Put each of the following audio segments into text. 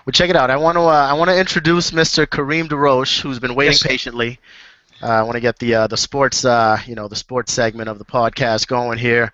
Well, check it out. I want to introduce Mr. Kareem DeRoche, who's been waiting Yes, sir. patiently. I want to get the sports the sports segment of the podcast going here.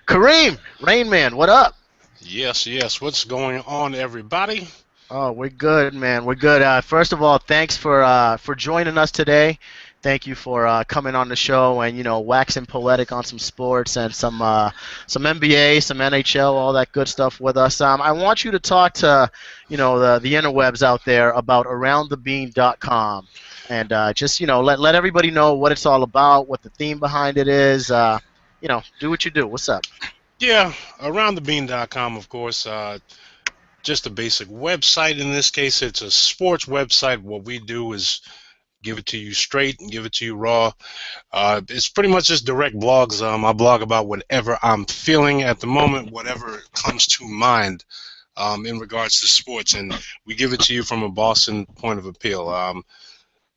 Kareem, Rain Man, what up? Yes, yes. What's going on, everybody? Oh, we're good, man. We're good. First of all, thanks for joining us today. Thank you for coming on the show and waxing poetic on some sports and some NBA, some NHL, all that good stuff with us. I want you to talk to the interwebs out there about AroundTheBean.com and just let everybody know what it's all about, what the theme behind it is. Do what you do. What's up? Yeah, AroundTheBean.com, of course. Just a basic website. In this case, it's a sports website. What we do is give it to you straight and give it to you raw. It's pretty much just direct blogs. I blog about whatever I'm feeling at the moment, whatever comes to mind in regards to sports, and we give it to you from a Boston point of appeal.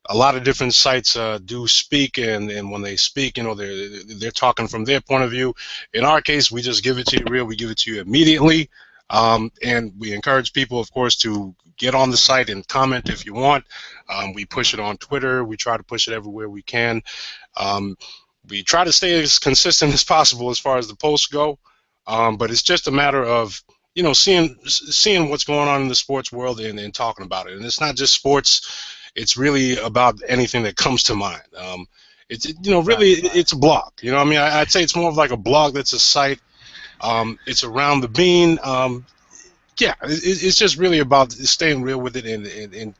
A lot of different sites do speak, and when they speak, they're talking from their point of view. In our case, we just give it to you real. We give it to you immediately, and we encourage people, of course, to get on the site and comment if you want. We push it on Twitter. We try to push it everywhere we can. We try to stay as consistent as possible as far as the posts go, but it's just a matter of seeing what's going on in the sports world and talking about it. And it's not just sports. It's really about anything that comes to mind. It's a blog. I'd say it's more of like a blog that's a site. It's Around the Bean. It's just really about staying real with it and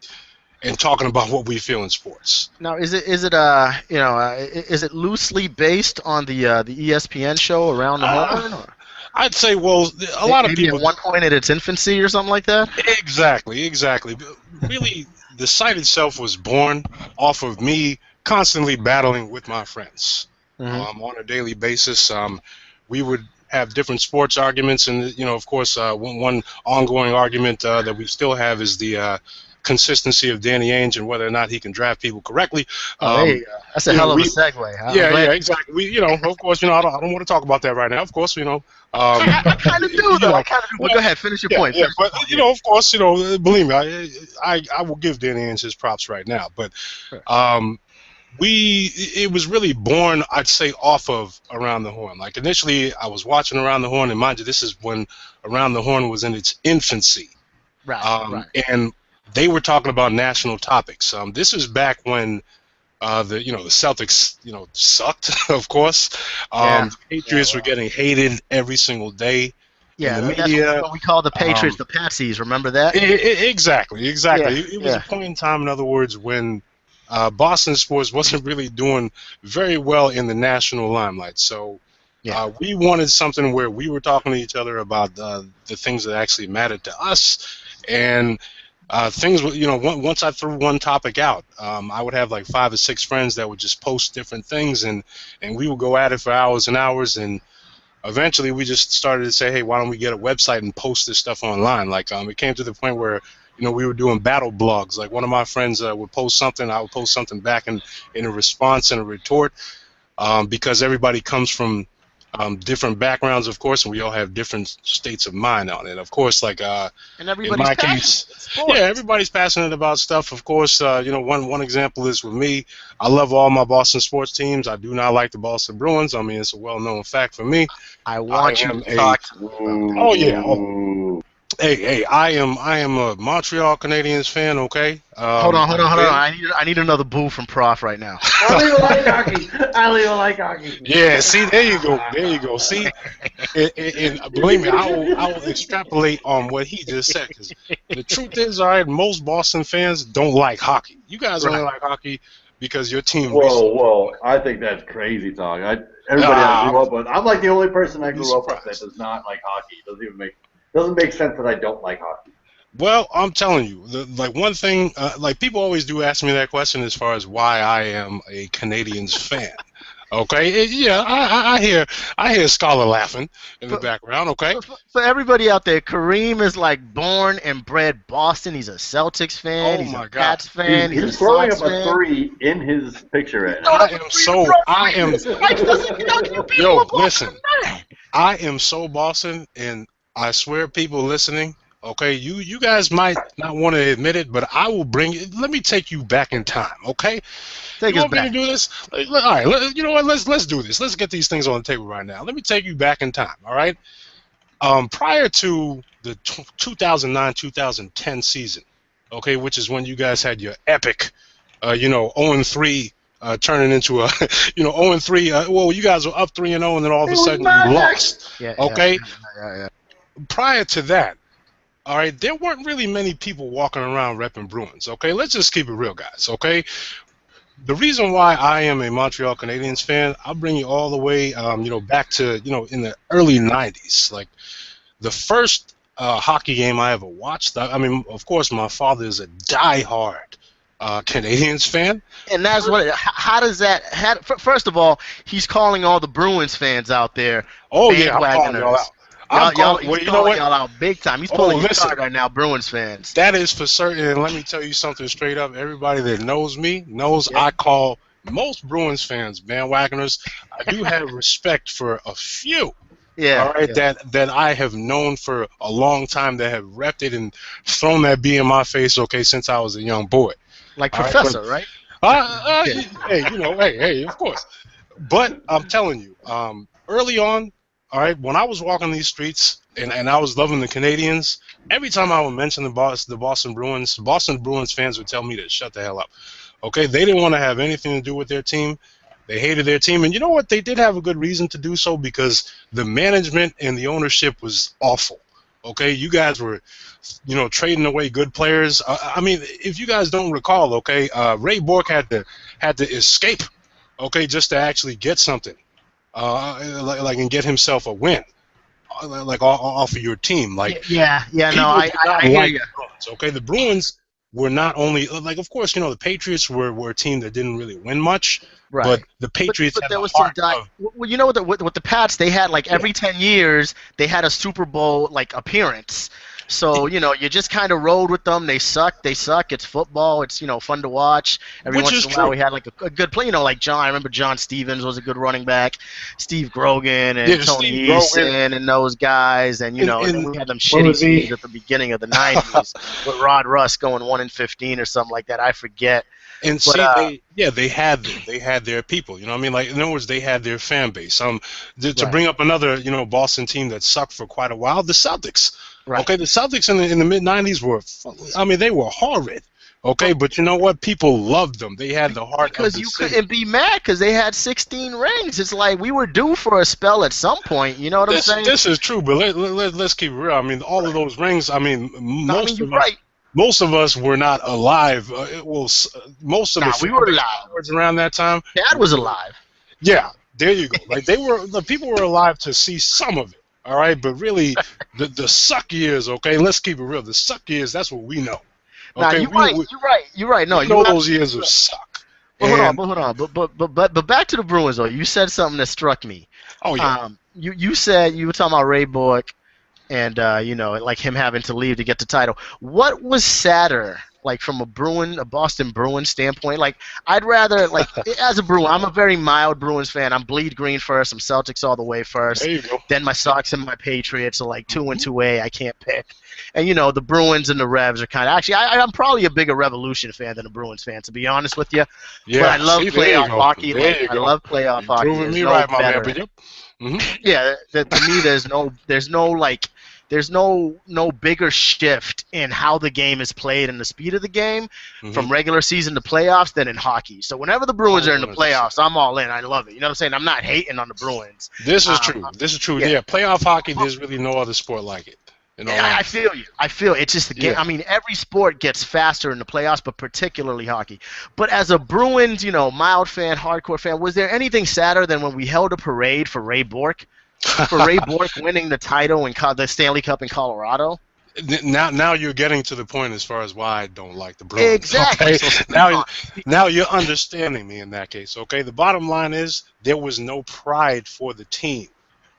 talking about what we feel in sports. Now, is it loosely based on the ESPN show Around the Horn? Or I'd say, well, a lot of maybe people. at one point in its infancy or something like that. Exactly. Really, the site itself was born off of me constantly battling with my friends on a daily basis. We would have different sports arguments, and of course, one ongoing argument that we still have is the consistency of Danny Ainge and whether or not he can draft people correctly. There you go. That's a hell of a segue. Yeah, exactly. Of course, I don't want to talk about that right now. Of course, I kind of do, though. I kind of do. Well, go ahead, finish your point. Yeah, but of course, believe me, I will give Danny Ainge his props right now. But it was really born, I'd say, off of Around the Horn. Like initially, I was watching Around the Horn, and mind you, this is when Around the Horn was in its infancy. Right. And they were talking about national topics. This is back when the Celtics sucked, of course. The Patriots were getting hated every single day. Yeah, in the that's media. what we call the Patriots, the Patsies. Remember that? Exactly. Yeah, It was a point in time, in other words, when Boston sports wasn't really doing very well in the national limelight. So we wanted something where we were talking to each other about the things that actually mattered to us, and things, once I threw one topic out, I would have like 5 or 6 friends that would just post different things, and we would go at it for hours and hours, and eventually we just started to say, hey, why don't we get a website and post this stuff online? Like it came to the point where we were doing battle blogs. Like one of my friends would post something, I would post something back in a response and a retort, because everybody comes from different backgrounds, of course, and we all have different states of mind on it. Of course, like and in my case, everybody's passionate about stuff. Of course, one example is with me. I love all my Boston sports teams. I do not like the Boston Bruins. I mean, it's a well-known fact for me. I want you to talk to me about Oh yeah. Hey, I am a Montreal Canadiens fan. Okay. Hold on. I need another boo from Prof right now. I don't even like hockey. Yeah, see, there you go. See, and believe me, I will extrapolate on what he just said. 'Cause the truth is, all right, most Boston fans don't like hockey. You guys only like hockey because your team. Whoa! I think that's crazy talk. Everybody I grew up with. I'm like the only person I grew up with that does not like hockey. It doesn't make sense that I don't like hockey. Well, I'm telling you, one thing, like people always do ask me that question as far as why I am a Canadiens fan. Okay, I hear Scholar laughing in the background. Okay, for everybody out there, Kareem is like born and bred Boston. He's a Celtics fan. Oh he's my a God. Pats fan. He's throwing up a 3 in his picture right now. Yo, listen, I am so Boston, and I swear, people listening, Okay, you guys might not want to admit it, but I will bring it. Let me take you back in time. Okay, Take you us want me to back. do this? All right, you know what? Let's do this. Let's get these things on the table right now. Let me take you back in time. All right. Prior to the 2009-2010 season, okay, which is when you guys had your epic, 0-3, turning into a, 0-3. Well, you guys were up 3-0, and then all of It a was sudden you magic. lost. Yeah, yeah, Okay. yeah, yeah. Prior to that, all right, there weren't really many people walking around repping Bruins. Okay, let's just keep it real, guys. Okay, the reason why I am a Montreal Canadiens fan, I'll bring you all the way, back to, in the early '90s, like the first hockey game I ever watched. I mean, of course, my father is a diehard Canadiens fan. And that's what. How does that? First of all, he's calling all the Bruins fans out there Oh yeah, I'm calling y'all bandwagoners. out. I'm He's calling. Well, you know calling what? y'all out big time. He's Oh, pulling your listen. card right now, Bruins fans. That is for certain. And let me tell you something straight up. Everybody that knows me knows Yep. I call most Bruins fans bandwagoners. I do have respect for a few. Yeah, All right, yeah. that I have known for a long time, that have repped it and thrown that B in my face. Okay, since I was a young boy. Like All right, but Professor, right? Yeah. hey, hey, of course. But I'm telling you, early on, all right, when I was walking these streets and I was loving the Canadians, every time I would mention the Boston Bruins fans would tell me to shut the hell up. Okay, they didn't want to have anything to do with their team. They hated their team, and you know what? They did have a good reason to do so, because the management and the ownership was awful. Okay, you guys were, trading away good players. I mean, if you guys don't recall, okay, Ray Bork had to escape, okay, just to actually get something, like and get himself a win, like off of your team. Like, Yeah. No, people did not I hear like you. the Bruins. Okay, the Bruins were not only, like, of course, the Patriots were a team that didn't really win much, but Right. the Patriots But had there the was some heart of, well, you know what with the Pats, they had like yeah. every 10 years they had a Super Bowl like appearance. So, you just kind of rode with them. They suck. It's football. It's, fun to watch. Every Which once is in a while true. we had like a good play, like John. I remember John Stevens was a good running back. Steve Grogan and Yeah, Tony Steve Grogan, Eason and those guys. And, and then and we had them What shitty was he? teams at the beginning of the 90s with Rod Russ going 1-15 or something like that. I forget. and But, see, they had their people. You know what I mean? Like, in other words, they had their fan base. To right, bring up another, Boston team that sucked for quite a while, the Celtics. right. Okay, the Celtics in the mid '90s were, I mean, they were horrid. Okay, But but you know what? People loved them. They had the heart of because the you city. couldn't be mad because they had 16 rings. It's like we were due for a spell at some point. You know what I'm This saying? this is true, but let's keep it real. I mean, all of those rings. I mean, No, I mean, you're right. most of us were not alive. Most of the Nah, we fan were base alive. awards around that time. Dad was alive. Yeah, there you go. Like, the people were alive to see some of it. All right, but really, the suck years. Okay, let's keep it real. The suck years. That's what we know. Nah, Okay, you're right. You're right. You're right. No, we you know those absolutely years of right. suck. But hold on. And But hold on. But back to the Bruins though. You said something that struck me. oh yeah, You said you were talking about Ray Bork and like him having to leave to get the title. What was sadder, like from a Boston Bruins standpoint? Like I'd rather like as a Bruin, I'm a very mild Bruins fan. I'm bleed green first. I'm Celtics all the way first. there you go. Then my Sox and my Patriots are like 2 and 2A. I can't pick. And the Bruins and the Revs are kind of actually. I'm probably a bigger Revolution fan than a Bruins fan, to be honest with you. Yeah, But I love see, there you playoff go. hockey. There Like you I go. love playoff You're hockey. proving There's me no right, my better. man. But yep. Yeah, to me, there's no bigger shift in how the game is played and the speed of the game from regular season to playoffs than in hockey. So whenever the Bruins are in the 100%. playoffs, I'm all in. I love it. You know what I'm saying? I'm not hating on the Bruins. This is true. This is true. yeah. Yeah, playoff hockey. There's really no other sport like it. I feel you. It's just the game. Yeah. I mean, every sport gets faster in the playoffs, but particularly hockey. But as a Bruins, mild fan, hardcore fan, was there anything sadder than when we held a parade for Ray Bork? For Ray Bork winning the title and the Stanley Cup in Colorado? Now you're getting to the point as far as why I don't like the Bruins. Exactly. Okay? So Now you're understanding me in that case. Okay. The bottom line is there was no pride for the team.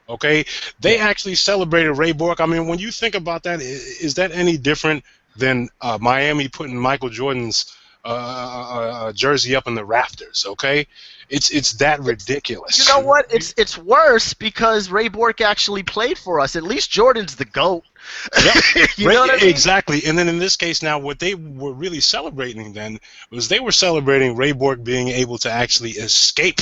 Okay. They actually celebrated Ray Bork. I mean, when you think about that, is that any different than Miami putting Michael Jordan's jersey up in the rafters? Okay. It's that ridiculous. You know what? It's worse because Ray Bork actually played for us. At least Jordan's the GOAT. Yep. You know what I mean? Exactly. And then in this case now, what they were really celebrating then was they were celebrating Ray Bork being able to actually escape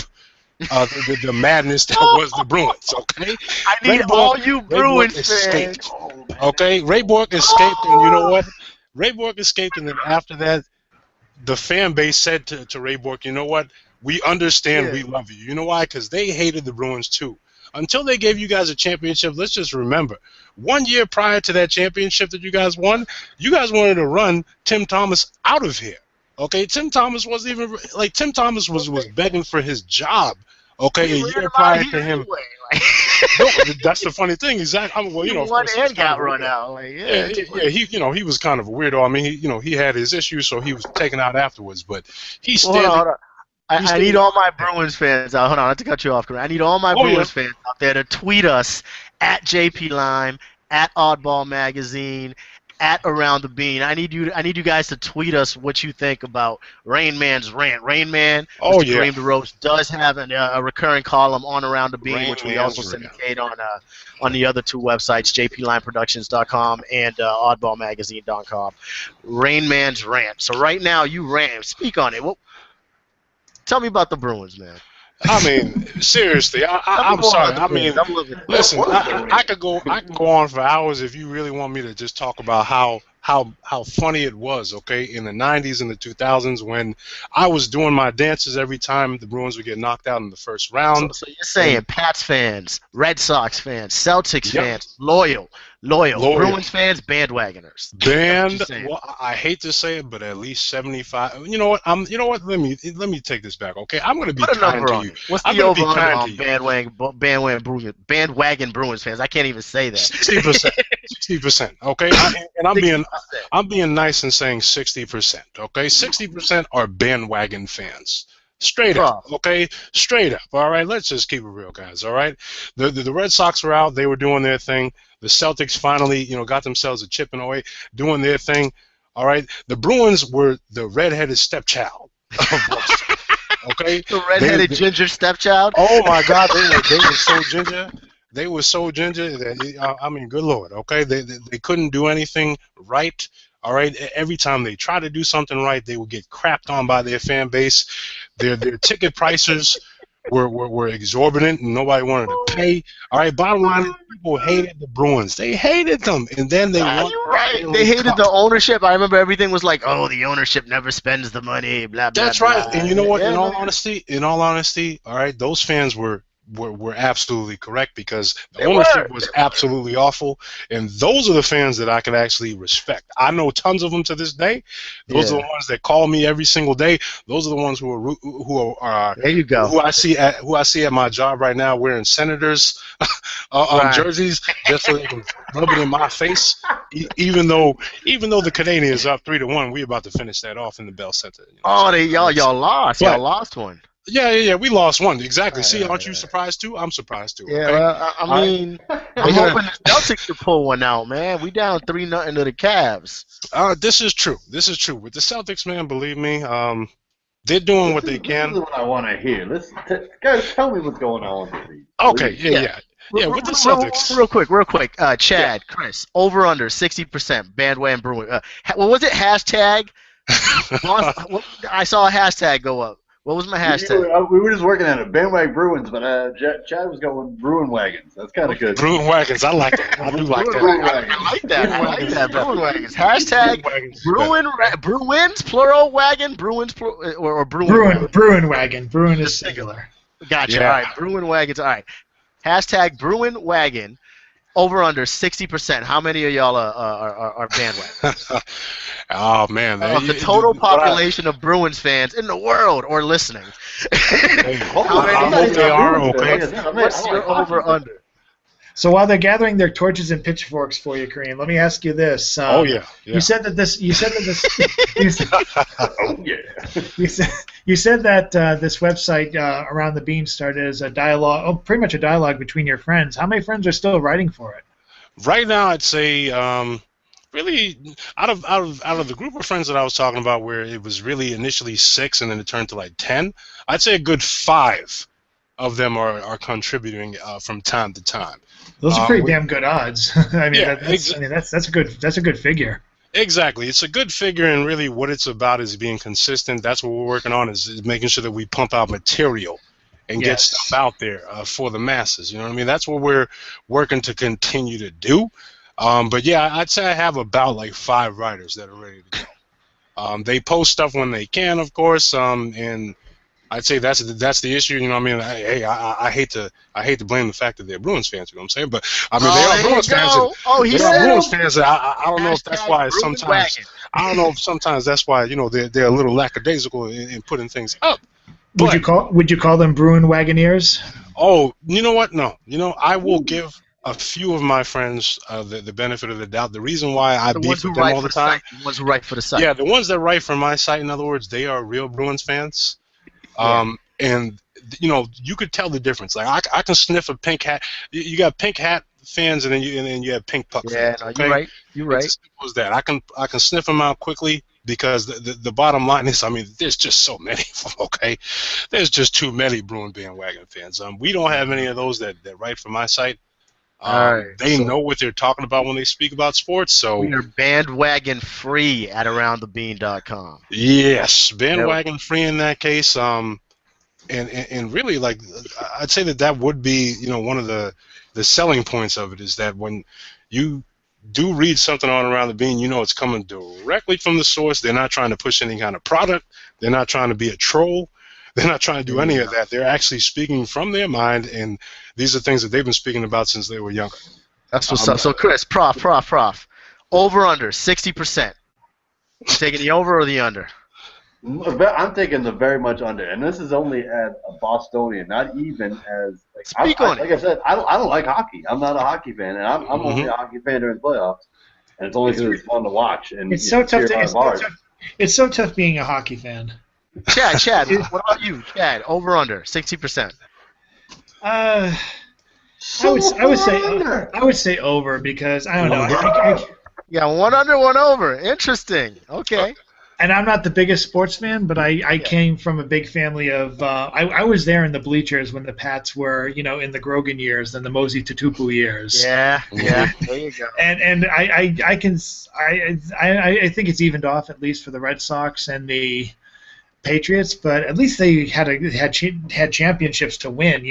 the madness that was the Bruins. Okay, I Ray need Bork, all you Ray Bork Bruins escaped. fans. Oh man. Okay, Ray Bork escaped, and you know what? Ray Bork escaped, and then after that, the fan base said to Ray Bork, you know what? We understand, Yeah. we love you. You know why? Because they hated the Bruins too. Until they gave you guys a championship, let's just remember, 1 year prior to that championship that you guys won, you guys wanted to run Tim Thomas out of here. Okay, Tim Thomas wasn't even like Tim Thomas was begging for his job. Okay, a We ran year him out prior of to here him. anyway. Like, No, that's the funny thing. Exactly. I mean, well, he you know, of won course, he was and kind of got a run weirdo. out. Like, Yeah, yeah, yeah. He was kind of a weirdo. I mean, he had his issues, so he was taken out afterwards. But he's Well, hold on, standing. hold on. He's I need standing. all my Bruins fans out. Hold on, not to cut you off. I need all my Oh yeah. Bruins fans out there to tweet us at JP Lime, at Oddball Magazine, at Around the Bean. I need you guys to tweet us what you think about Rain Man's rant. Rain Man, Oh Mr. yeah. Kareem DeRoche, does have a recurring column on Around the Bean, Rain which we also Man's rant. syndicate on the other two websites, jplineproductions.com and oddballmagazine.com. Rain Man's rant. So right now you rant. Speak on it. Tell me about the Bruins, man. I mean, seriously, Tell me I'm more sorry. about the I Bruins. mean, I'm living it. listen, I could go on for hours if you really want me to just talk about how funny it was. Okay, in the '90s and the 2000s when I was doing my dances every time the Bruins would get knocked out in the first So, round. so you're saying And Pats fans, Red Sox fans, Celtics yep, fans, loyal. loyal. Bruins fans, bandwagoners. That's what you're Band, saying. well, I hate to say it, but at least 75. You know what? You know what? Let me take this back. Okay, I'm gonna be Put a kind number to on you. it. What's I'm the gonna be over-under kind to on you. bandwagon Bruins fans? I can't even say that. 60%. 60%. Okay, and 60%. I'm being nice and saying 60%. Okay, 60% are bandwagon fans. Straight up, Bro, okay, straight up. All right, let's just keep it real, guys. All right, the Red Sox were out; they were doing their thing. The Celtics finally, got themselves a chip in away, doing their thing. All right, the Bruins were the redheaded stepchild of Boston. Okay, the redheaded they, ginger stepchild. oh my God, they were so ginger. They were so ginger that I mean, good Lord. Okay, they couldn't do anything right. All right, every time they tried to do something right, they would get crapped on by their fan base. Their ticket prices were exorbitant, and nobody wanted to pay. All right, bottom line is people hated the Bruins. They hated them, and then they won You're the right. They Stanley hated Cup. the ownership. I remember everything was like, oh, the ownership never spends the money, blah, blah, That's right. blah. And you know what? Yeah, man. In all honesty, all right, those fans were absolutely correct because the They ownership were. was absolutely awful, and those are the fans that I can actually respect. I know tons of them to this day. Those are Yeah. the ones that call me every single day. Those are the ones There you go. who I see at my job right now wearing Senators Right. jerseys just so they can rub it in my face. Even though the Canadians are up 3-1, we about to finish that off in the Bell Center. Oh, y'all lost. But- Y'all lost one. Yeah. We lost one. Exactly. Right, See, right, aren't you right. surprised too? I'm surprised too. Yeah, Okay. well, I mean, I'm They're gonna- hoping the Celtics to pull one out, man. We down 3-0 to the Cavs. This is true. With the Celtics, man, believe me, they're doing what they This can. is what I want to hear. Guys, tell me what's going on with these. Okay. Please. Yeah. With the Celtics. Real quick. Chad, Chris, over under 60% bandwagon Bruin. What was it? Hashtag. I saw a hashtag go up. What was my hashtag? We were just working on it. Bandwagon Bruins, but Chad was going Bruin wagons. That's kind of good. Bruin wagons. I like that. I do like that. Bruin I wagons. like that. I like that. Bruin wagons. Hashtag Bruin wagons. Bruins plural wagon. Bruins or Bruin. Bruin wagon. Bruin is singular. Gotcha. Yeah. All right. Bruin wagons. All right. Hashtag Bruin wagon. Over under 60%. How many of y'all are bandwagon? Oh man. Of the total population of Bruins fans in the world or listening. I How many hope they are. Okay. What's your over under? So while they're gathering their torches and pitchforks for you, Kareem, let me ask you this. Oh yeah. You said that this. You said Oh yeah. you said that this website Around the Bean started as a dialogue, pretty much a dialogue between your friends. How many friends are still writing for it? Right now, I'd say really out of the group of friends that I was talking about, where it was really initially 6 and then it turned to like 10. I'd say a good 5 of them are contributing from time to time. Those are pretty damn good odds. I mean, Yeah, that's a good figure. Exactly. It's a good figure, and really what it's about is being consistent. That's what we're working on, is making sure that we pump out material and get stuff out there for the masses. You know what I mean? That's what we're working to continue to do. But yeah, I'd say I have about like 5 writers that are ready to go. They post stuff when they can, of course, and I'd say that's the issue. You know what I mean? I hate to blame the fact that they're Bruins fans. You know what I'm saying? But I mean, they are Bruins fans. They are Bruins fans. I don't know if that's why sometimes. I don't know if sometimes that's why they're a little lackadaisical in putting things up. Would you call them Bruin Wagoneers? Oh, you know what? No. I will give a few of my friends the benefit of the doubt. The reason why I beef with them all the time. The ones who write for the site. Yeah, the ones that write for my site. In other words, they are real Bruins fans. And you could tell the difference. Like I can sniff a pink hat. You got pink hat fans, and then you have pink puck fans. Yeah, no, you're right. It's as simple as that. I can sniff them out quickly, because the bottom line is, I mean, there's just so many of them. Okay, there's just too many Bruin bandwagon fans. We don't have any of those that write for my site. They know what they're talking about when they speak about sports. So we are bandwagon free at aroundthebean.com. Yes, bandwagon free in that case. And really, like, I'd say that would be, one of the selling points of it, is that when you do read something on Around the Bean, it's coming directly from the source. They're not trying to push any kind of product. They're not trying to be a troll. They're not trying to do any of that. They're actually speaking from their mind, and these are things that they've been speaking about since they were younger. That's what's up. So, Chris, Prof. Over, under, 60%. Taking the over or the under? I'm taking the very much under, and this is only as a Bostonian, not even as like I said, I don't like hockey. I'm not a hockey fan, and I'm only a hockey fan during playoffs, and it's only because it's fun to watch. And it's so tough. It's so tough being a hockey fan. Chad, what about you? Chad, over under 60%. I would say over, because I don't know. Yeah, one under, one over. Interesting. Okay. And I'm not the biggest sports fan, but I came from a big family of. I was there in the bleachers when the Pats were, in the Grogan years and the Mosey Tutupu years. Yeah. There you go. And I think it's evened off, at least for the Red Sox and the Patriots, but at least they had championships to win,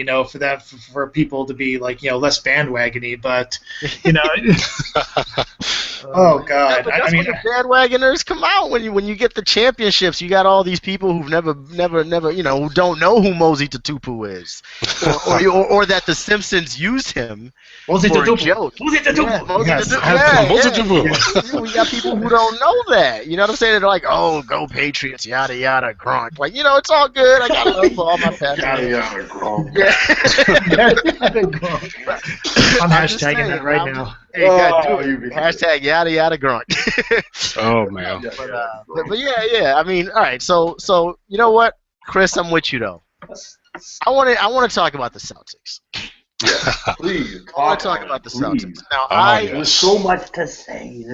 for people to be like, less bandwagony, but oh God, yeah, I mean, the bandwagoners come out when you get the championships. You got all these people who've never, who don't know who Mosey Tutupu is, or that the Simpsons used him for a joke. Mosey Tutupu. Yeah. We got people who don't know that. You know what I'm saying? They're like, oh, go Patriots, yada yada, Gronk. Like, it's all good. I got love for all my Pats. Yada yada, Gronk. Yeah. I'm hashtagging that right now. Hey, hashtag yada yada Gronk. Oh man. But yeah. I mean, all right. So you know what, Chris, I'm with you though. I want to talk about the Celtics. Yeah, please. I want to talk about the Celtics. Now, there's so much to say.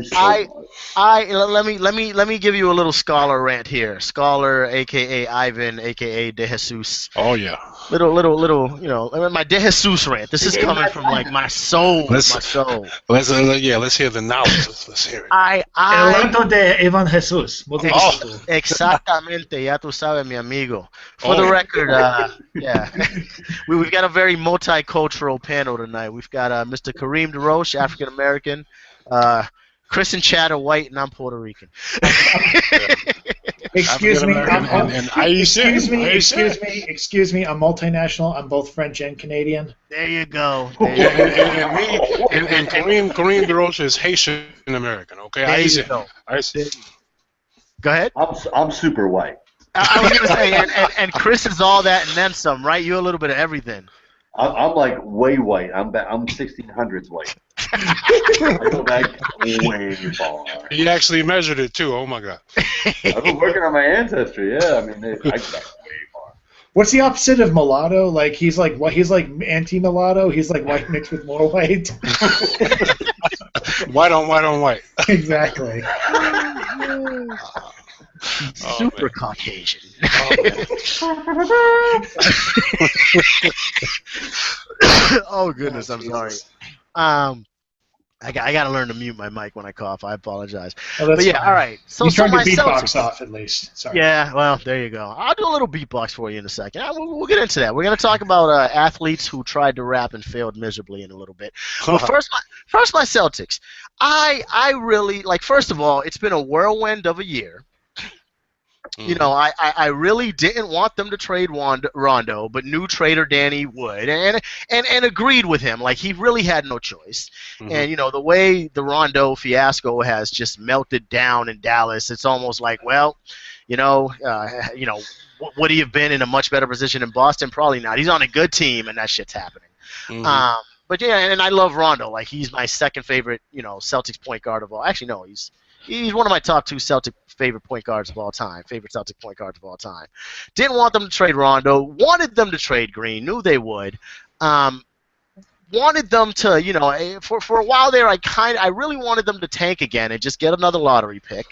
Let me give you a little scholar rant here. Scholar, aka Ivan, aka De Jesus. Oh yeah. Little, my De Jesus rant. This is coming from like my soul. Let's hear the knowledge. Let's hear it. El rento de Evan Jesus. Exactamente, ya tú sabes, mi amigo. For the record, we've got a very multicultural panel tonight. We've got Mr. Kareem DeRoche, African American. Chris and Chad are white, and I'm Puerto Rican. Excuse me. Excuse me. I'm multinational. I'm both French and Canadian. There you go. And Kareem DeRoche is Haitian American. Okay, there you go. Go ahead. I'm super white. I was gonna say, and Chris is all that and then some, right? You're a little bit of everything. I'm like way white. I'm 1600s white. I go back way far. He actually measured it too. Oh my God. I've been working on my ancestry. Yeah, I mean, I go back way far. What's the opposite of mulatto? Like he's like anti-mulatto. He's like white mixed with more white. White on white. Exactly. Super Caucasian. Oh goodness, I'm sorry. I got to learn to mute my mic when I cough. I apologize. Oh, that's But yeah, fine. all right. So You turned my your beatbox Celtics. off at least. Sorry. Yeah, well, there you go. I'll do a little beatbox for you in a second. We'll get into that. We're going to talk about athletes who tried to rap and failed miserably in a little bit. But first my Celtics. I really like. First of all, it's been a whirlwind of a year. You know, I really didn't want them to trade Rondo, but knew trader Danny would, and agreed with him. Like he really had no choice. And you know, the way the Rondo fiasco has just melted down in Dallas, it's almost like, well, would he have been in a much better position in Boston? Probably not. He's on a good team, and that shit's happening. But yeah, and I love Rondo. Like he's my second favorite, Celtics point guard of all. Actually, no, he's one of my top two Celtic favorite point guards of all time. Favorite Celtic point guards of all time. Didn't want them to trade Rondo. Wanted them to trade Green. Knew they would. Wanted them to, for a while there, I really wanted them to tank again and just get another lottery pick.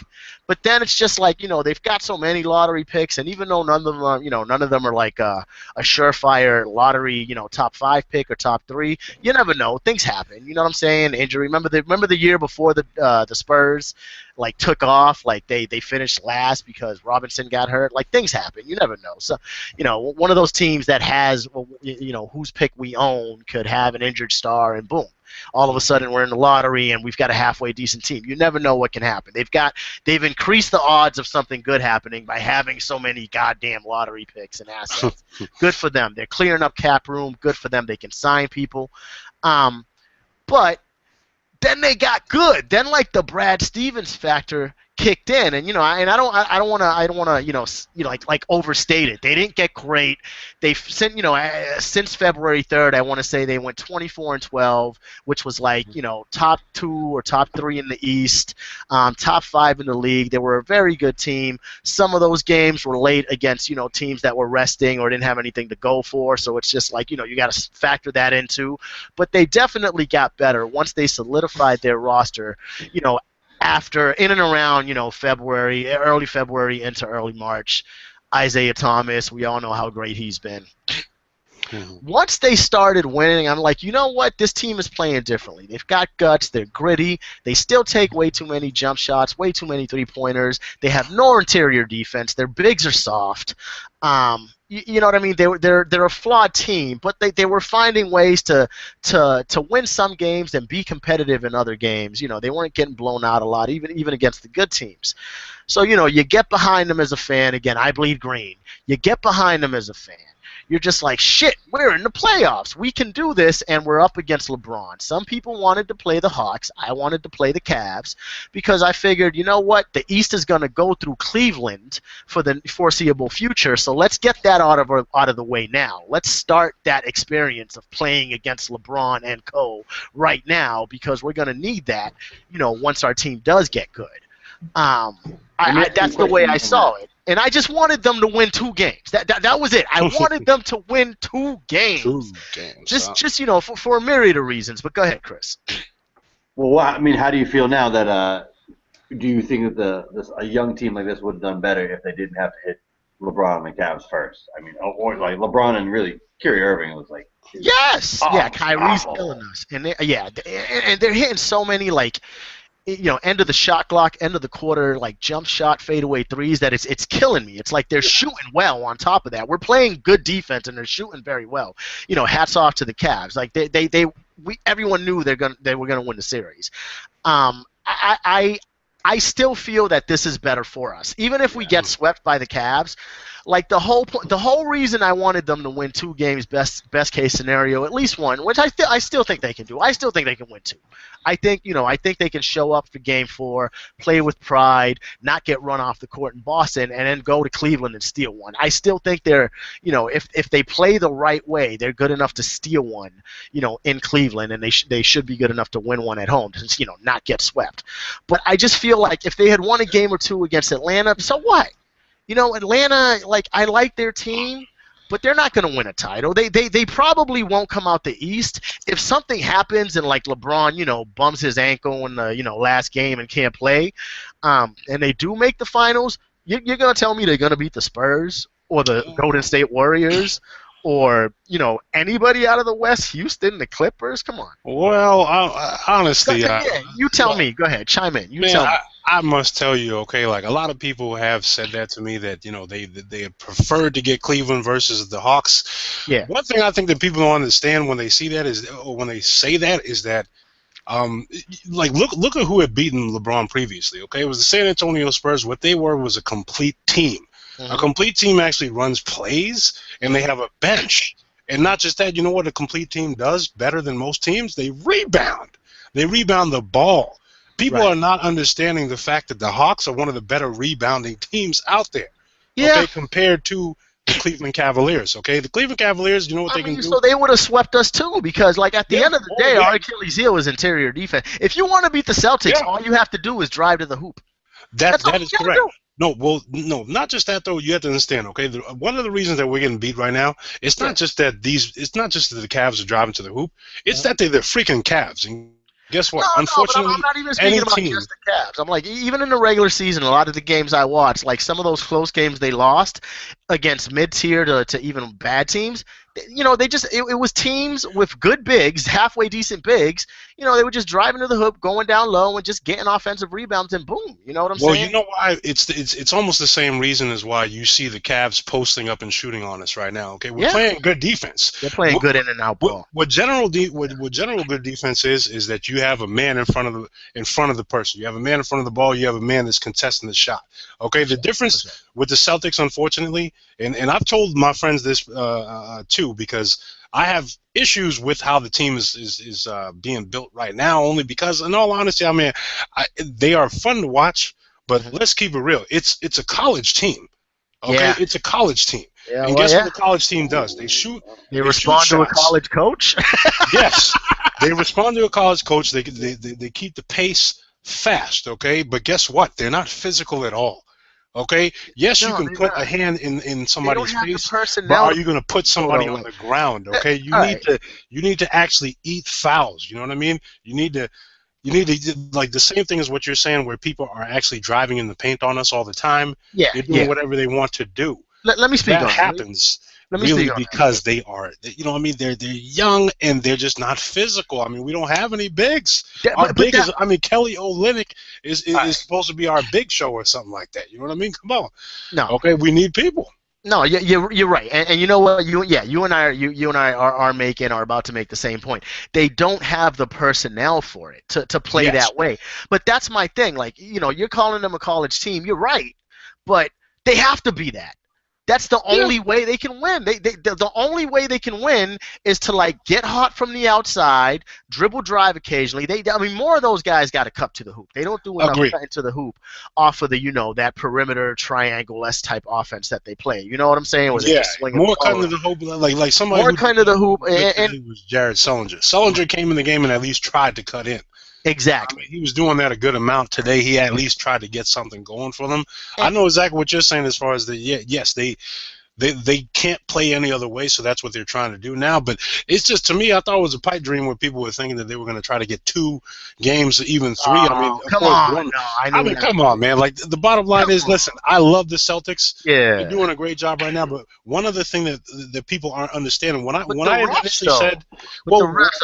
But then it's just like, they've got so many lottery picks, and even though none of them are like a surefire lottery, top 5 pick or top 3, you never know. Things happen. You know what I'm saying? Injury. Remember the year before the Spurs like took off, like they finished last because Robinson got hurt. Like things happen. You never know. So, one of those teams that has, whose pick we own could have an injured star, and boom, all of a sudden we're in the lottery and we've got a halfway decent team. You never know what can happen. They've increased the odds of something good happening by having so many goddamn lottery picks and assets. Good for them. They're clearing up cap room. Good for them. They can sign people. But then they got good. Then like the Brad Stevens factor kicked in, and I don't want to like overstate it. They didn't get great. They've since February 3rd, I want to say they went 24-12, which was like top 2 or top 3 in the East, top 5 in the league. They were a very good team. Some of those games were late against teams that were resting or didn't have anything to go for. So it's just like you got to factor that into. But they definitely got better once they solidified their roster. After in and around, February, early February into early March, Isaiah Thomas, we all know how great he's been. Once they started winning, I'm like, you know what? This team is playing differently. They've got guts. They're gritty. They still take way too many jump shots, way too many three-pointers. They have no interior defense. Their bigs are soft. You know what I mean? They're a flawed team, but they were finding ways to win some games and be competitive in other games. They weren't getting blown out a lot, even against the good teams. So you get behind them as a fan. Again, I bleed green. You get behind them as a fan. You're just like, shit, we're in the playoffs. We can do this, and we're up against LeBron. Some people wanted to play the Hawks. I wanted to play the Cavs because I figured, you know what, the East is going to go through Cleveland for the foreseeable future, so let's get that out of the way now. Let's start that experience of playing against LeBron and co. right now because we're going to need that, once our team does get good. That's the way I saw it. And I just wanted them to win 2 games. That was it. I wanted them to win 2 games. 2 games. Just for a myriad of reasons. But go ahead, Chris. Well, I mean, how do you feel now that do you think that a young team like this would have done better if they didn't have to hit LeBron and the Cavs first? I mean, or like LeBron and really Kyrie Irving was like. Yes. Kyrie's killing us, and they're hitting so many like. End of the shot clock, end of the quarter, like jump shot, fadeaway threes. That it's killing me. It's like they're shooting well. On top of that, we're playing good defense and they're shooting very well. Hats off to the Cavs. Like everyone knew they were gonna win the series. I still feel that this is better for us, even if we get swept by the Cavs. Like the whole reason I wanted them to win 2 games, best case scenario, at least one, which I still think they can do. I still think they can win 2. I think they can show up for Game 4, play with pride, not get run off the court in Boston, and then go to Cleveland and steal one. I still think they're, if they play the right way, they're good enough to steal one, in Cleveland, and they should be good enough to win one at home, to, not get swept. But I just feel like if they had won a game or 2 against Atlanta, so what? Atlanta, like I like their team. But they're not going to win a title. They probably won't come out the East. If something happens and like LeBron, bums his ankle in the last game and can't play, and they do make the finals, you're going to tell me they're going to beat the Spurs or the Golden State Warriors or anybody out of the West, Houston, the Clippers. Come on. Well, honestly, Yeah, you tell me. Go ahead, chime in. Man, Tell me. I must tell you, okay, like a lot of people have said that to me that they had preferred to get Cleveland versus the Hawks. Yeah. One thing I think that people don't understand when they see that is, or when they say that, is that like look at who had beaten LeBron previously. Okay, it was the San Antonio Spurs. What they were was a complete team. A complete team actually runs plays, and they have a bench. And not just that, you know what a complete team does better than most teams? They rebound. They rebound the ball. People are not understanding the fact that the Hawks are one of the better rebounding teams out there. Yeah. Okay, compared to the Cleveland Cavaliers. Okay, the Cleveland Cavaliers, you know what they can do? So they would have swept us too, because like at the end of the day, our Achilles heel is interior defense. If you want to beat the Celtics, all you have to do is drive to the hoop. That is correct. No, not just that though. You have to understand, okay? One of the reasons that we're getting beat right now, it's not just that it's not just that the Cavs are driving to the hoop. It's that they're the freaking Cavs. And guess what? Unfortunately, I'm not even speaking about just the Cavs. I'm like, even in the regular season, a lot of the games I watched, like some of those close games they lost against mid-tier to even bad teams, they just it was teams with good bigs, halfway decent bigs. They were just driving to the hoop, going down low, and just getting offensive rebounds, and boom. You know what I'm saying? Well, you know why? It's almost the same reason as why you see the Cavs posting up and shooting on us right now. Okay, we're playing good defense. They're playing good in and out ball. What general good defense is that you have a man in front of the person. You have a man in front of the ball. You have a man that's contesting the shot. Okay, the difference with the Celtics, unfortunately, and I've told my friends this too, because I have issues with how the team is being built right now, only because, in all honesty, I mean, they are fun to watch, but let's keep it real. It's a college team. Okay, it's a college team. Yeah, and guess what the college team does? They shoot. They respond to a college coach. Yes, they respond to a college coach. They keep the pace fast. Okay, but guess what? They're not physical at all. Okay. Yes, you can put a hand in somebody's face, but are you going to put somebody on the ground? Okay. You need to actually eat fouls. You know what I mean? You need to like the same thing as what you're saying, where people are actually driving in the paint on us all the time. Yeah. They're doing whatever they want to do. Let me speak on that. Happens. Really, because they are, I mean, they're young and they're just not physical. I mean, we don't have any bigs. Kelly Olynyk is supposed to be our big show or something like that. You know what I mean? Come on. No. Okay, we need people. No, you're right, and you know what? You and I are about to make the same point. They don't have the personnel for it to play that way. But that's my thing. Like, you're calling them a college team. You're right, but they have to be that. That's the only way they can win. The only way they can win is to like get hot from the outside, dribble drive occasionally. More of those guys got to cut to the hoop. They don't do enough cutting to the hoop off of the that perimeter triangle-esque type offense that they play. You know what I'm saying? More cutting to the hoop, like somebody. More cutting to the hoop, and it was Jared Sullinger. Sullinger came in the game and at least tried to cut in. Exactly. I mean, he was doing that a good amount today. He at least tried to get something going for them. I know exactly what you're saying as far as they can't play any other way, so that's what they're trying to do now. But it's just, to me, I thought it was a pipe dream where people were thinking that they were going to try to get 2 games, even 3. Come on. Come on, man. Like, the bottom line is, listen, I love the Celtics. Yeah. They're doing a great job right now. But one other thing that people aren't understanding, when I initially said, well, the refs,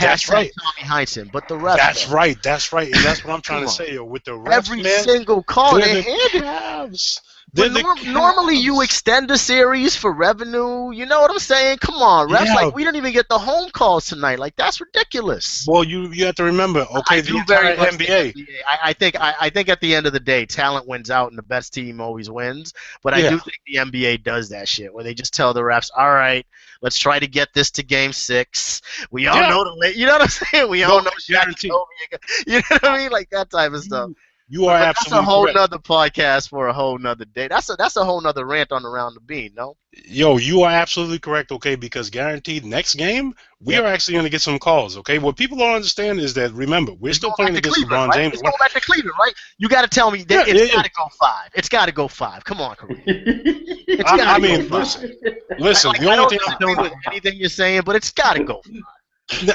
that's right. Tommy Heinsohn, but the refs. That's right. And that's what I'm trying to say. With the refs, every single call, they're the Cavs. Normally you extend the series for revenue. You know what I'm saying? Come on, refs. Yeah. Like, we didn't even get the home calls tonight. Like, that's ridiculous. Well, you have to remember, okay, the entire NBA. I think at the end of the day, talent wins out and the best team always wins. But I do think the NBA does that shit where they just tell the refs, all right, let's try to get this to Game 6. We all know you know what I'm saying? We all know Shaq. You know what I mean? Like that type of stuff. You are absolutely correct. That's a whole nother podcast for a whole nother day. That's a whole nother rant on Around the Bean, no? Yo, you are absolutely correct, okay, because guaranteed next game, we are actually going to get some calls, okay? What people don't understand is that, remember, we're still playing against LeBron James. It's going back to Cleveland, right? You got to tell me that it's got to go 5. It's got to go 5. Come on, Kareem. Listen, the only thing I'm telling you, anything you're saying, but it's got to go 5.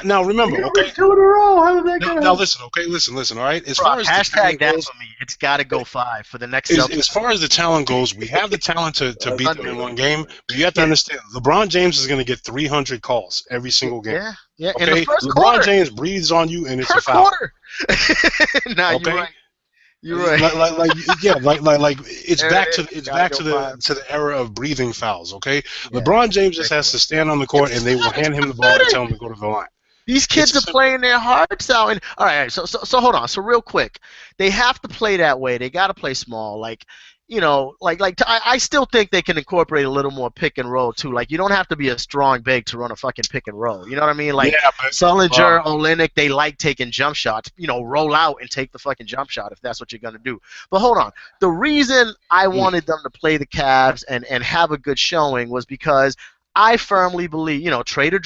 Now remember, okay. 2 in a row. How did that get Now listen, okay, listen. All right. As far as hashtag that for me. It's got to go 5 for the next. as far as the talent goes, we have the talent to beat them in one game. But you have to understand, LeBron James is going to get 300 calls every single game. Yeah. Okay. In the first LeBron quarter, James breathes on you, and it's a per foul. quarter. Nah, Okay. You're right. Like it's There back it to is. it's Gotta back go to the 5. to the era of breathing fouls. Okay. Yeah, LeBron James just has ridiculous. to stand on the court, and they will hand him the ball and tell him to go to the line. These kids are playing their hearts out. And all right, so hold on. So real quick, they have to play that way. They got to play small. Like, you know, I still think they can incorporate a little more pick and roll too. Like, you don't have to be a strong big to run a fucking pick and roll. You know what I mean? Like, Sullinger, Olynyk, they like taking jump shots. You know, roll out and take the fucking jump shot if that's what you're gonna do. But hold on. The reason I wanted them to play the Cavs and have a good showing was because I firmly believe, you know, Trader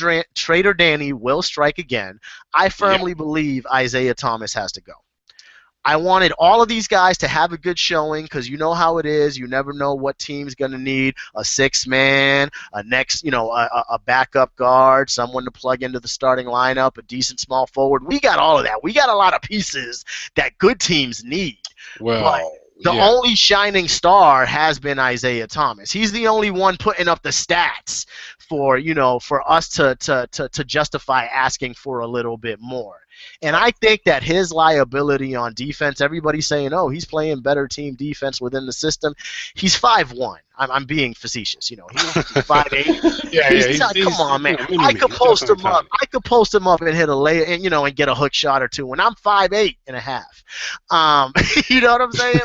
Danny will strike again. I firmly believe Isaiah Thomas has to go. I wanted all of these guys to have a good showing because you know how it is. You never know what team's going to need a 6-man, a backup guard, someone to plug into the starting lineup, a decent small forward. We got all of that. We got a lot of pieces that good teams need. Well, the only shining star has been Isaiah Thomas. He's the only one putting up the stats for us to justify asking for a little bit more. And I think that his liability on defense, everybody's saying, oh, he's playing better team defense within the system. He's 5'1". I'm being facetious. You know, he's 5'8". Come on, man. I could post him up. I could post him up and hit a lay and get a hook shot or two. And I'm 5'8 and a half. You know what I'm saying?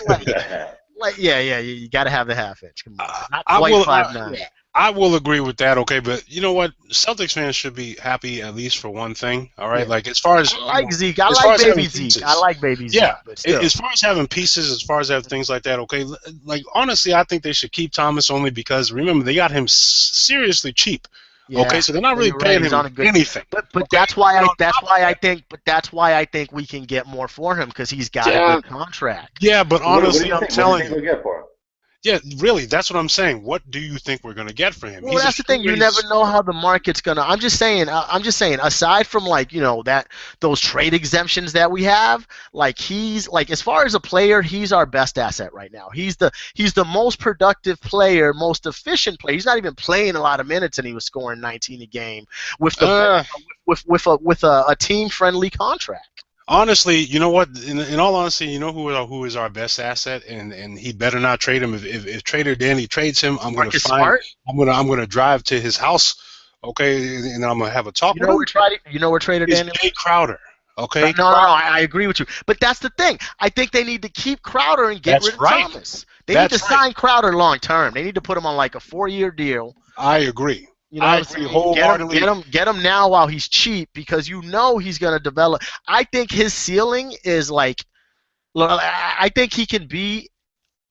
You got to have the half inch. Come on, not quite 5'9". I will agree with that, okay, but you know what? Celtics fans should be happy at least for one thing, all right? Yeah. Like, as far as... I like Zeke. I like baby Zeke. I like baby Zeke. Yeah, as far as having pieces, as far as having things like that, okay, like, honestly, I think they should keep Thomas only because, remember, they got him seriously cheap. Yeah, okay, so they're not really paying him anything. But that's why I think we can get more for him because he's got a good contract. Yeah, but honestly, I'm telling you... What do you think we'll get for him? Yeah, really, that's what I'm saying. What do you think we're going to get for him? Well, that's the thing. You never know how the market's going to. I'm just saying. Aside from those trade exemptions that we have, he's as far as a player, he's our best asset right now. He's the most productive player, most efficient player. He's not even playing a lot of minutes, and he was scoring 19 a game with a team friendly contract. Honestly, you know what? In all honesty, you know who is our best asset, and he better not trade him. If Trader Danny trades him, I'm going to drive to his house, okay, and I'm going to have a talk with him. Where Trader Danny? Jay Crowder. Okay. No, I agree with you. But that's the thing. I think they need to keep Crowder and get rid of Thomas. They need to sign Crowder long term. They need to put him on a 4-year deal. I agree. I agree wholeheartedly. Get him now while he's cheap because he's going to develop. I think his ceiling is I think he can be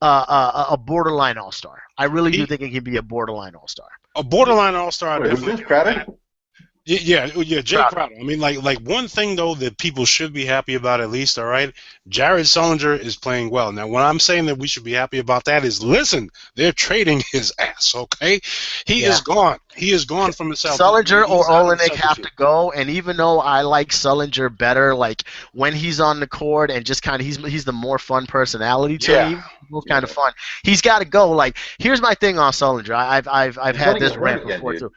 a borderline all-star. I really do think he can be a borderline all-star. A borderline all-star. Who's Crowder? Yeah, Jay Crowder. I mean, like one thing though that people should be happy about at least, all right. Jared Sullinger is playing well. Now, when I'm saying that we should be happy about that is, listen, they're trading his ass. Okay, he is gone. He is gone from the Celtics. Sullinger or Olynyk have to go. And even though I like Sullinger better, when he's on the court and just kind of he's the more fun personality to me. Both kind of fun. He's got to go. Here's my thing on Sullinger. I've had this rant before too.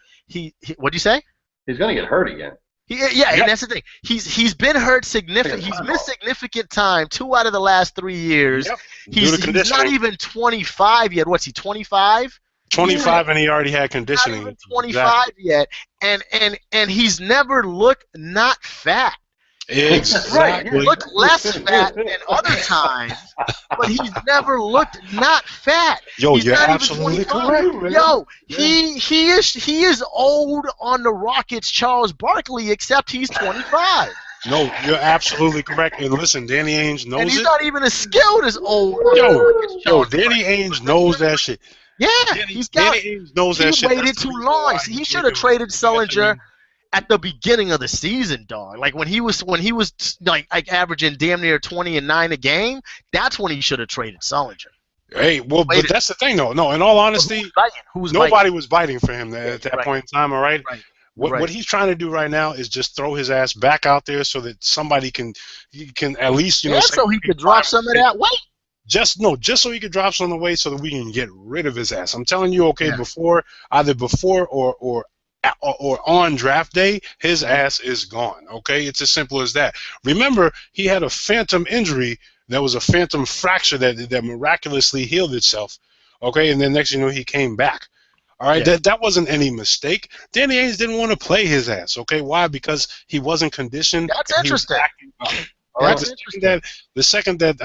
What'd you say? He's going to get hurt again. And that's the thing. He's been hurt significant. He's missed significant time 2 out of the last 3 years. Yep. He's not even 25 yet. What's he? 25? 25, and he already had conditioning. Not even 25 yet, and he's never looked not fat. Exactly. Right. He looked less fat than other times, but he's never looked not fat. Yo, he's you're not absolutely even correct. Man. Yo, he is old on the Rockets, Charles Barkley, except he's 25. No, you're absolutely correct. And listen, Danny Ainge knows it. And he's not even as skilled as old. Danny Ainge knows that shit. Yeah, Danny Ainge knows that shit. He waited too long. He should have traded Sullinger at the beginning of the season, dog. When he was averaging damn near 20 and 9 a game, that's when he should have traded Sullinger. Hey, well, but that's the thing, though. No, in all honesty, nobody was biting for him at that point in time, all right? What he's trying to do right now is just throw his ass back out there so that somebody can at least say, so he could drop some of that weight. Just so he could drop some of the weight so that we can get rid of his ass. I'm telling you, either before or on draft day, his ass is gone. Okay, it's as simple as that. Remember, he had a phantom injury that was a phantom fracture that miraculously healed itself. Okay, and then next you know he came back. All right, that wasn't any mistake. Danny Ainge didn't want to play his ass. Okay, why? Because he wasn't conditioned. That's interesting. All right, the second that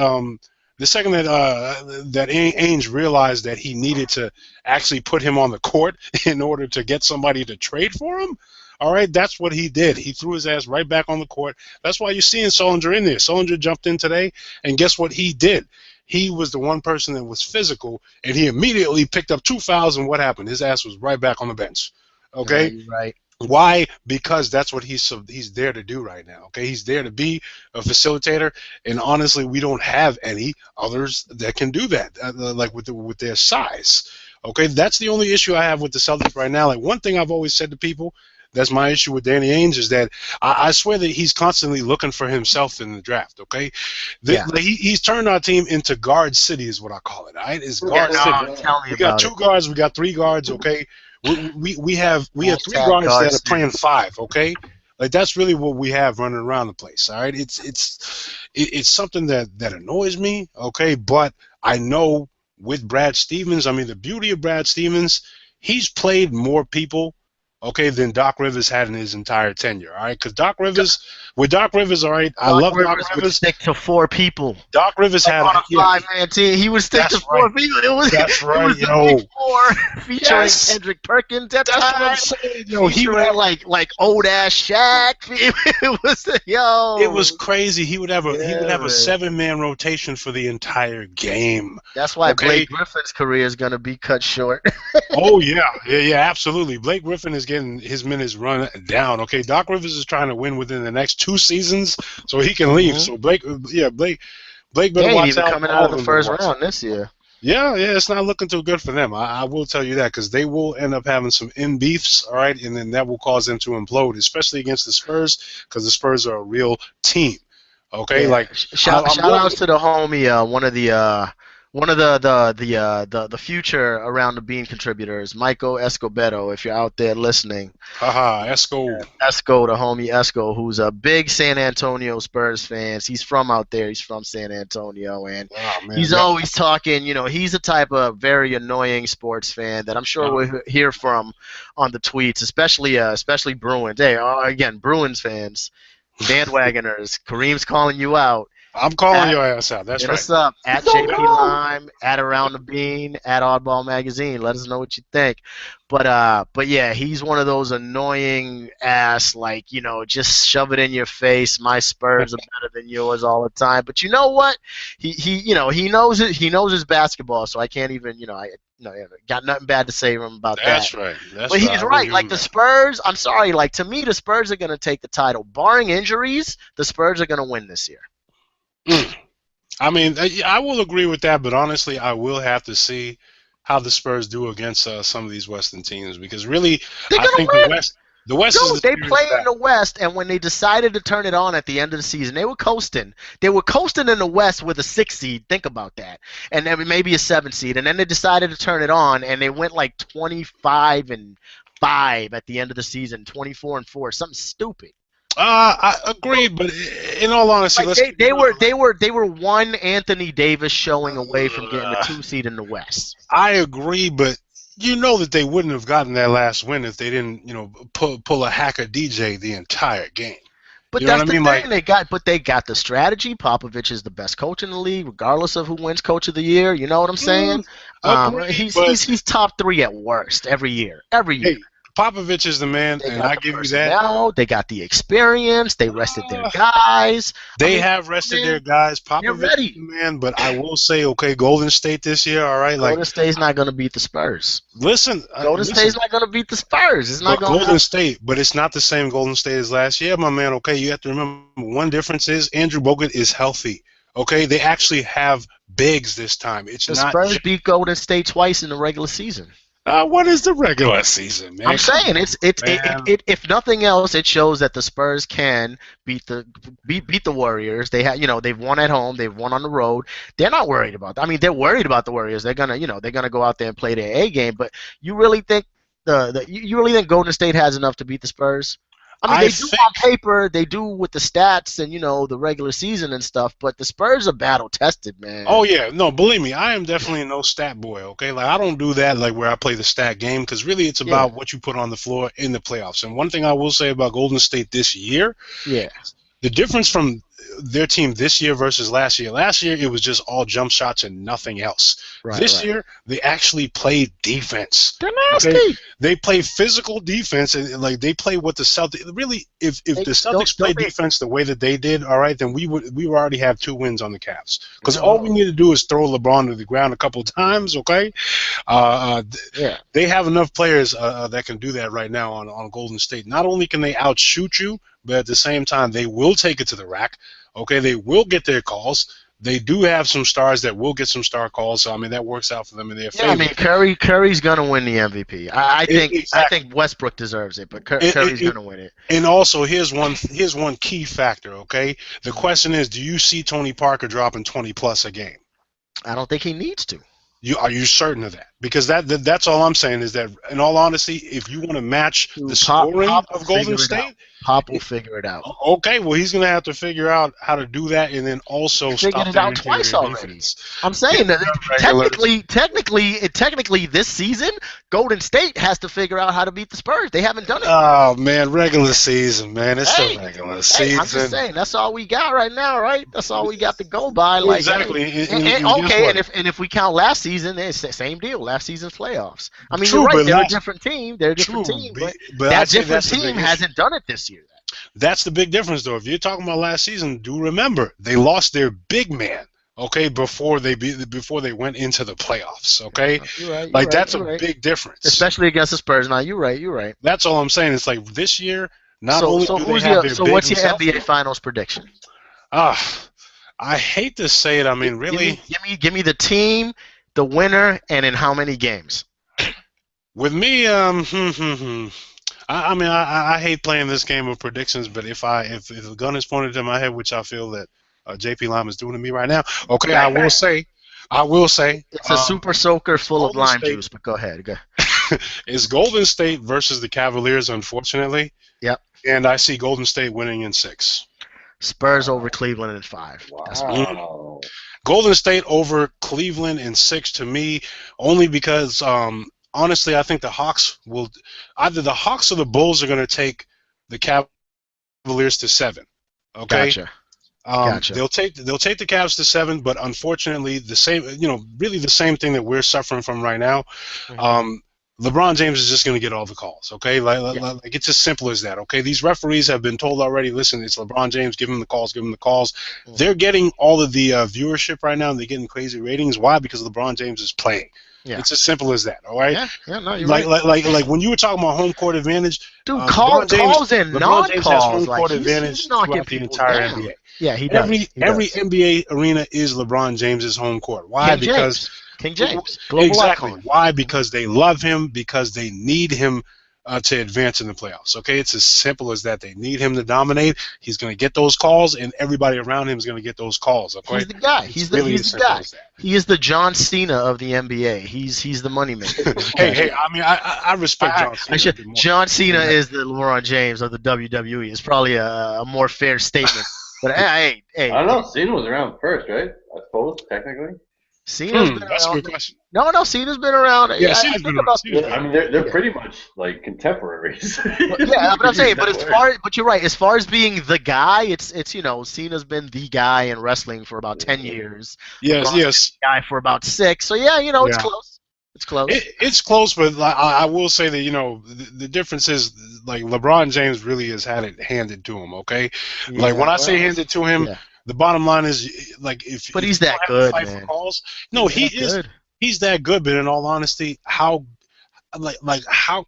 Ainge realized that he needed to actually put him on the court in order to get somebody to trade for him, all right, that's what he did. He threw his ass right back on the court. That's why you're seeing Sullinger in there. Sullinger jumped in today, and guess what he did? He was the one person that was physical, and he immediately picked up 2 fouls, and what happened? His ass was right back on the bench. Okay? Yeah, you're right. Why? Because that's what he's there to do right now. Okay, he's there to be a facilitator, and honestly, we don't have any others that can do that, like with their size. Okay, that's the only issue I have with the Celtics right now. Like one thing I've always said to people, that's my issue with Danny Ainge, is that I swear that he's constantly looking for himself in the draft. Okay, he's turned our team into guard city, is what I call it. All right, it's guard city. Tell me we got 2 guards, we got 3 guards. Okay. We have 3 guards that are playing 5, okay? Like that's really what we have running around the place. All right, it's something that annoys me, okay? But I know with Brad Stevens, I mean the beauty of Brad Stevens, he's played more people, okay, than Doc Rivers had in his entire tenure. All right, because Doc Rivers, all right, I love Doc Rivers. Would stick to 4 people. Doc Rivers had on a 5-man team. He would stick to 4 people. That's right. It was Big 4 featuring Kendrick Perkins. That's what I'm saying. He would like old ass Shaq. It was crazy. He would have a 7-man rotation for the entire game. That's why Blake Griffin's career is gonna be cut short. Oh yeah, absolutely. Blake Griffin is getting his minutes run down. Okay, Doc Rivers is trying to win within the next 2 seasons so he can leave. So Blake better watch out. Coming out of the first round this year. Yeah, it's not looking too good for them. I will tell you that, because they will end up having some in-beefs, all right, and then that will cause them to implode, especially against the Spurs, because the Spurs are a real team. Okay, like shout outs to the homie, one of the future around the bean contributors, Michael Escobedo, if you're out there listening. Esco, the homie Esco, who's a big San Antonio Spurs fan. He's from out there. He's from San Antonio, and he's always talking. You know, he's a type of very annoying sports fan that I'm sure we'll hear from on the tweets, especially Bruins. Hey, again, Bruins fans, bandwagoners. Kareem's calling you out. I'm calling your ass out. That's right. What's up? At JP Lime, at Around the Bean, at Oddball Magazine. Let us know what you think. But yeah, he's one of those annoying ass, like, you know, just shove it in your face. My Spurs are better than yours all the time. But you know what? He knows it. He knows his basketball. So I can't even, got nothing bad to say to him about that. That's right. But he's right. Like the Spurs, I'm sorry. Like to me, the Spurs are going to take the title, barring injuries. The Spurs are going to win this year. I mean, I will agree with that, but honestly, I will have to see how the Spurs do against some of these Western teams, because really, I think the West is they play in the West, and when they decided to turn it on at the end of the season, they were coasting. They were coasting in the West with a 6 seed. Think about that, and then maybe a 7 seed, and then they decided to turn it on, and they went like 25-5 at the end of the season, 24-4, something stupid. I agree, but in all honesty, like they were one Anthony Davis showing away from getting the 2 seed in the West. I agree, but you know that they wouldn't have gotten that last win if they didn't, pull a hacker DJ the entire game. But you that's the thing. Like, they got the strategy. Popovich is the best coach in the league, regardless of who wins Coach of the Year. You know what I'm saying? He's top 3 at worst every year. Hey, Popovich is the man, and I give you that. Now they got the experience. They rested their guys. They have rested their guys. Popovich is the man, but I will say, okay, Golden State this year, all right. Golden State's not going to beat the Spurs. Listen, Golden State's not going to beat the Spurs. It's not going. Golden State, but it's not the same Golden State as last year, my man. Okay, you have to remember one difference is Andrew Bogut is healthy. Okay, they actually have bigs this time. The Spurs beat Golden State twice in the regular season. What is the regular season, man? I'm saying if nothing else, it shows that the Spurs can beat the Warriors. They've won at home, they've won on the road. They're not worried about that. I mean, they're worried about the Warriors. They're gonna go out there and play their A game. But you really think you really think Golden State has enough to beat the Spurs? I mean, I they do think. on paper, they do with the stats and the regular season and stuff. But the Spurs are battle tested, man. Oh yeah, no, believe me, I am definitely no stat boy. Okay, like I don't do that like where I play the stat game because really it's about what you put on the floor in the playoffs. And one thing I will say about Golden State this year, Yeah. the difference from their team this year versus last year. Last year it was just all jump shots and nothing else. This year they actually played defense. They're nasty. Okay? They play physical defense and like they play what the Celtics really. If the Celtics play defense the way that they did, all right, then we would already have 2 wins on the Cavs because all we need to do is throw LeBron to the ground a couple of times. Okay, they have enough players that can do that right now on Golden State. Not only can they outshoot you, but at the same time, they will take it to the rack. Okay, they will get their calls. They do have some stars that will get some star calls. So I mean, that works out for them in their favor. Yeah, I mean, Curry's gonna win the MVP. I think Westbrook deserves it, but Curry's gonna win it. And also, here's one key factor. Okay, the question is, do you see Tony Parker dropping 20+ a game? I don't think he needs to. Are you certain of that? Because that's all I'm saying is that, in all honesty, if you want to match the scoring of Golden State, Pop will figure it out. Okay, well, he's going to have to figure out how to do that and then also stop it out twice already. I'm saying that technically this season, Golden State has to figure out how to beat the Spurs. They haven't done it. Oh, man, regular season, man. It's the regular season. I'm just saying, that's all we got right now, right? That's all we got to go by. Like, exactly. And if we count last season, it's the same deal. Last season's playoffs. I mean, you're right. They're a different team. But that different team hasn't done it this year. That's the big difference, though. If you're talking about last season, do remember they lost their big man. Okay, before they went into the playoffs. Okay, that's a big difference, especially against the Spurs. Now you're right. That's all I'm saying. It's like this year. What's your NBA Finals prediction? I hate to say it. I mean, really, give me the team, the winner, and in how many games? With me, I mean, I hate playing this game of predictions, but if the gun is pointed to my head, which I feel that JP Lime is doing to me right now, okay, I will say, it's a super soaker full of lime juice. But go ahead. It's Golden State versus the Cavaliers, unfortunately. Yep. And I see Golden State winning in 6. Spurs over Cleveland in 5. Wow. That's me. Golden State over Cleveland in 6 to me, only because honestly, I think the Hawks will either the Hawks or the Bulls are going to take the Cavaliers to 7. Okay. Gotcha. They'll take the Cavs to 7, but unfortunately, really the same thing that we're suffering from right now. Mm-hmm. LeBron James is just going to get all the calls. Okay, like it's as simple as that. Okay, these referees have been told already. Listen, it's LeBron James. Give him the calls. Mm-hmm. They're getting all of the viewership right now. And they're getting crazy ratings. Why? Because LeBron James is playing. Yeah. It's as simple as that, all right? Yeah, no, you're right. Like when you were talking about home court advantage, dude, calls and non-calls. LeBron James has home court advantage throughout the entire NBA. Yeah, he does. Every NBA arena is LeBron James's home court. Why? Because King James. Exactly. Why? Because they love him. Because they need him to advance in the playoffs. Okay, it's as simple as that. They need him to dominate. He's going to get those calls, and everybody around him is going to get those calls. Okay, he's the guy. He's the guy. He is the John Cena of the NBA. He's the moneymaker. hey, I mean, I respect John Cena. John Cena is the LeBron James of the WWE. It's probably a more fair statement. But hey, I don't know. Cena was around first, right? I suppose technically. Cena's been that's around. a good question. No, Cena's been around. Yeah, Cena's been around. I mean, they're pretty much like contemporaries. Yeah, but I'm saying, but you're right. As far as being the guy, it's Cena's been the guy in wrestling for about 10 years. Yes. Guy for about 6. So yeah, it's close. It's close. It's close, but I will say that the difference is like LeBron James really has had it handed to him. Okay, like when I say handed to him. Yeah. The bottom line is, like, if he's that good, man. No, he is. He's that good. But in all honesty, how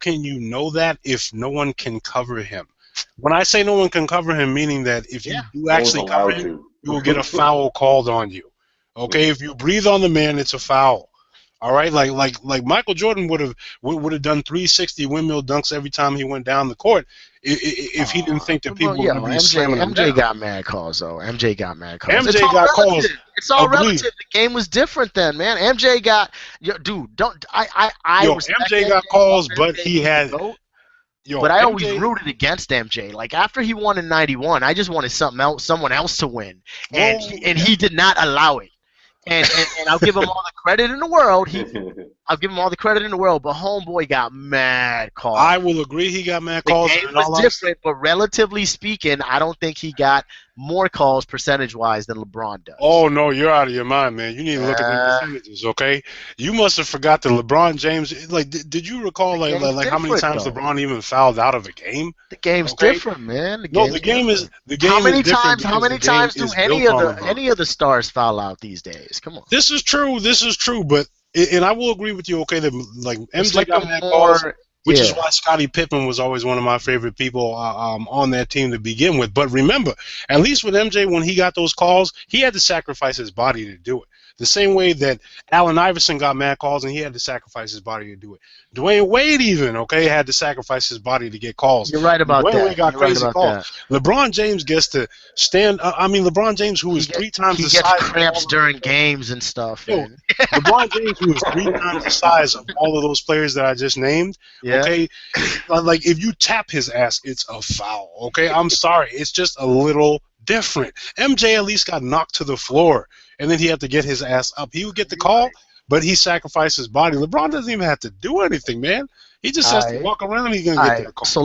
can you know that if no one can cover him? When I say no one can cover him, meaning that if you do actually cover him, you will get a foul called on you. Okay, if you breathe on the man, it's a foul. All right, like Michael Jordan would have done 360 windmill dunks every time he went down the court if he didn't think that people were Yo, going to be MJ, slamming him MJ down. got mad calls though. MJ got mad calls. It's MJ all got calls. relative. It's all Agreed. relative. The game was different then, man. MJ got, yo, dude. Don't I Yo, respect MJ got MJ, calls, love but MJ, he he's the had GOAT, yo but I always MJ. rooted against MJ. Like after he won in '91, I just wanted someone else to win, and Whoa, he did not allow it. And I'll give him all the credit in the world. I'll give him all the credit in the world, but homeboy got mad calls. I will agree he got mad The calls. game And all was different, but relatively speaking, I don't think he got more calls percentage-wise than LeBron does. Oh no, you're out of your mind, man. You need to look at the percentages, okay? You must have forgot that LeBron James. Like, did you recall like how many times though. LeBron even fouled out of a game? The game's Okay? different, man. The game is how many is different times? How because many the game times do is any built of on the LeBron. stars foul out these days? Come on. This is true. This is true. But and I will agree with you. Okay, that like It's MJ like got a mad calls, more, which is yeah. why Scottie Pippen was always one of my favorite people on that team to begin with. But remember, at least with MJ, when he got those calls, he had to sacrifice his body to do it. The same way that Allen Iverson got mad calls and he had to sacrifice his body to do it. Dwayne Wade even, okay, had to sacrifice his body to get calls. You're right about Dwayne that. Wade got You're crazy right about calls. that. LeBron James gets to stand. I mean, LeBron James, who is three times He the gets size. cramps during games and stuff. Yo, And, LeBron James, who is three times the size of all of those players that I just named, yeah. okay, like if you tap his ass, it's a foul. Okay, I'm sorry, it's just a little different. MJ at least got knocked to the floor, and then he had to get his ass up. He would get the call, but he sacrificed his body. LeBron doesn't even have to do anything, man. He just has to walk around. He's gonna get that call. So